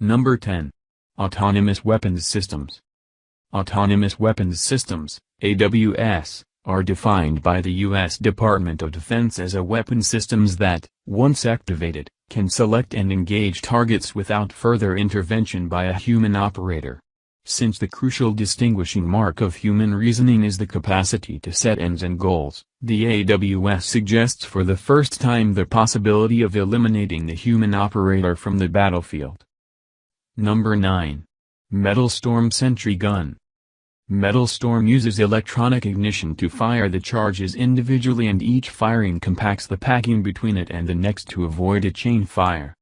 Number 10. Autonomous Weapons Systems. Autonomous Weapons Systems, AWS, are defined by the U.S. Department of Defense as a weapon systems that, once activated, can select and engage targets without further intervention by a human operator. Since the crucial distinguishing mark of human reasoning is the capacity to set ends and goals, the AWS suggests for the first time the possibility of eliminating the human operator from the battlefield. Number 9. Metal Storm Sentry Gun. Metal Storm uses electronic ignition to fire the charges individually, and each firing compacts the packing between it and the next to avoid a chain fire.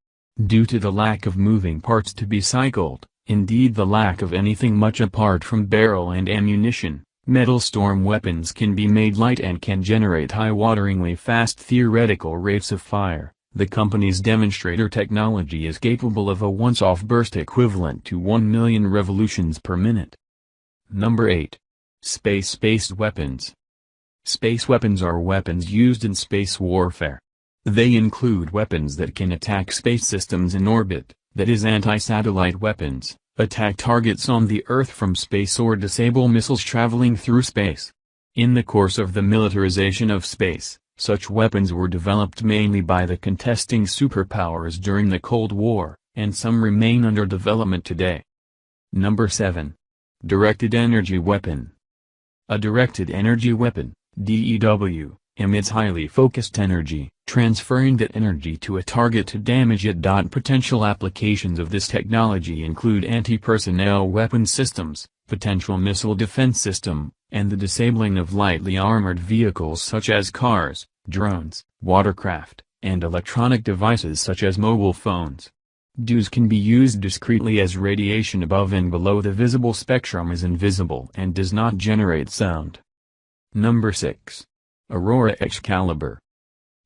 Due to the lack of moving parts to be cycled, indeed the lack of anything much apart from barrel and ammunition, Metal Storm weapons can be made light and can generate eye-wateringly fast theoretical rates of fire. The company's demonstrator technology is capable of a once-off burst equivalent to 1 million revolutions per minute. Number 8. Space-based weapons. Space weapons are weapons used in space warfare. They include weapons that can attack space systems in orbit, that is anti-satellite weapons, attack targets on the Earth from space, or disable missiles traveling through space. In the course of the militarization of space, such weapons were developed mainly by the contesting superpowers during the Cold War, and some remain under development today. Number 7. Directed Energy Weapon. A directed energy weapon, DEW, emits highly focused energy, transferring that energy to a target to damage it. Potential applications of this technology include anti-personnel weapon systems, potential missile defense system, and the disabling of lightly armored vehicles such as cars, drones, watercraft, and electronic devices such as mobile phones. DEWs can be used discreetly, as radiation above and below the visible spectrum is invisible and does not generate sound. Number 6. Aurora Excalibur.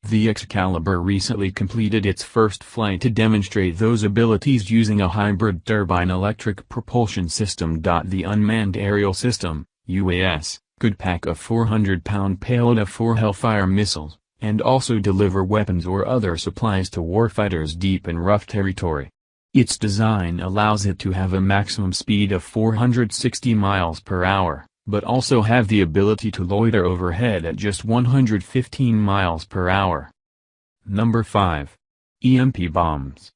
The Excalibur recently completed its first flight to demonstrate those abilities using a hybrid turbine electric propulsion system. The Unmanned Aerial System, UAS, could pack a 400-pound payload of 4 Hellfire missiles, and also deliver weapons or other supplies to warfighters deep in rough territory. Its design allows it to have a maximum speed of 460 miles per hour, but also have the ability to loiter overhead at just 115 miles per hour. Number 5. EMP bombs.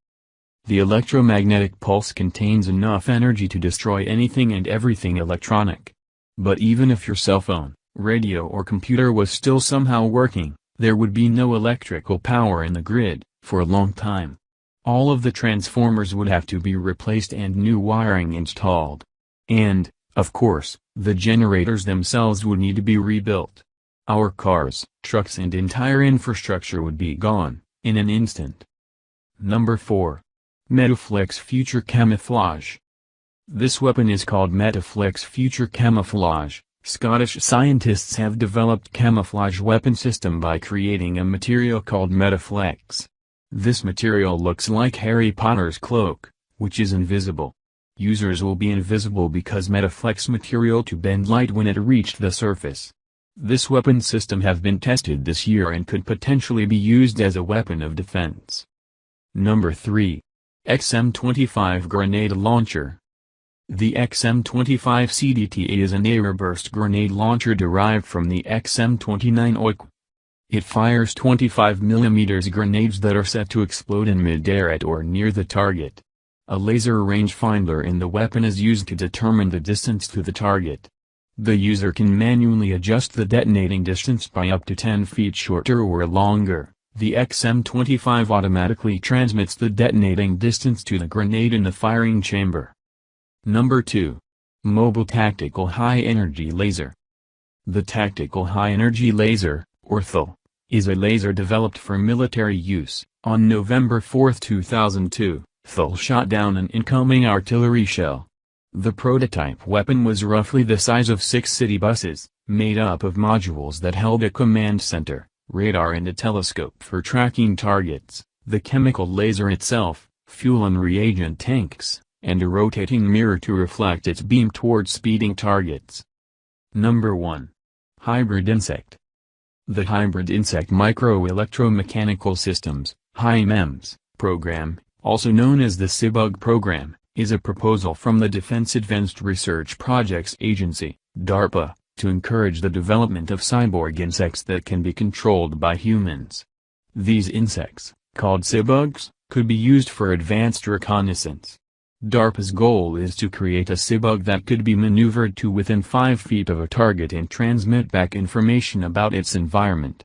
The electromagnetic pulse contains enough energy to destroy anything and everything electronic. But even if your cell phone, radio or computer was still somehow working, there would be no electrical power in the grid, for a long time. All of the transformers would have to be replaced and new wiring installed. And, of course, the generators themselves would need to be rebuilt. Our cars, trucks and entire infrastructure would be gone, in an instant. Number 4. Metaflex Future Camouflage. This weapon is called Metaflex Future Camouflage. Scottish scientists have developed camouflage weapon system by creating a material called Metaflex. This material looks like Harry Potter's cloak, which is invisible. Users will be invisible because Metaflex material to bend light when it reached the surface. This weapon system have been tested this year and could potentially be used as a weapon of defense. Number 3. XM-25 Grenade Launcher. The XM-25 CDT is an airburst grenade launcher derived from the XM-29 OIQ. It fires 25 mm grenades that are set to explode in mid-air at or near the target. A laser rangefinder in the weapon is used to determine the distance to the target. The user can manually adjust the detonating distance by up to 10 feet shorter or longer. The XM-25 automatically transmits the detonating distance to the grenade in the firing chamber. Number 2. Mobile Tactical High Energy Laser. The Tactical High Energy Laser, or THL, is a laser developed for military use. On November 4, 2002, THL shot down an incoming artillery shell. The prototype weapon was roughly the size of 6 city buses, made up of modules that held a command center, radar and a telescope for tracking targets, the chemical laser itself, fuel and reagent tanks, and a rotating mirror to reflect its beam towards speeding targets. Number 1. Hybrid Insect. The Hybrid Insect Micro Electromechanical Systems, HIMEMS, program, also known as the SIBUG program, is a proposal from the Defense Advanced Research Projects Agency, DARPA, to encourage the development of cyborg insects that can be controlled by humans. These insects, called SIBUGs, could be used for advanced reconnaissance. DARPA's goal is to create a SIBUG that could be maneuvered to within 5 feet of a target and transmit back information about its environment.